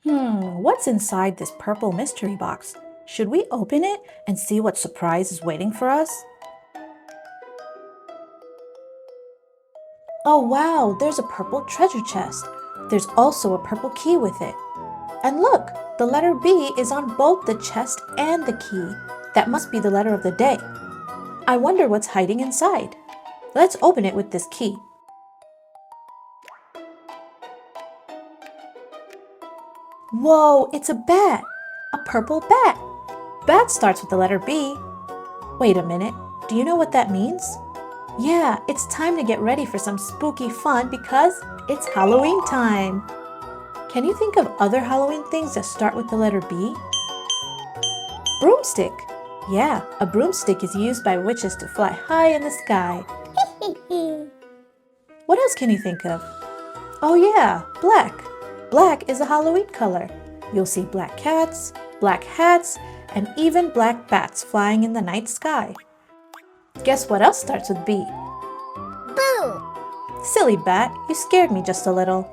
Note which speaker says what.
Speaker 1: What's inside this purple mystery box? Should we open it and see what surprise is waiting for us? Oh wow, there's a purple treasure chest. There's also a purple key with it. And look, the letter B is on both the chest and the key. That must be the letter of the day. I wonder what's hiding inside. Let's open it with this key. Whoa, it's a bat! A purple bat! Bat starts with the letter B. Wait a minute, do you know what that means? Yeah, it's time to get ready for some spooky fun because it's Halloween time. Can you think of other Halloween things that start with the letter B? Broomstick. Yeah, a broomstick is used by witches to fly high in the sky. What else can you think of? Oh yeah, black. Black is a Halloween color. You'll see black cats, black hats, and even black bats flying in the night sky. Guess what else starts with B?
Speaker 2: Boo!
Speaker 1: Silly bat, you scared me just a little.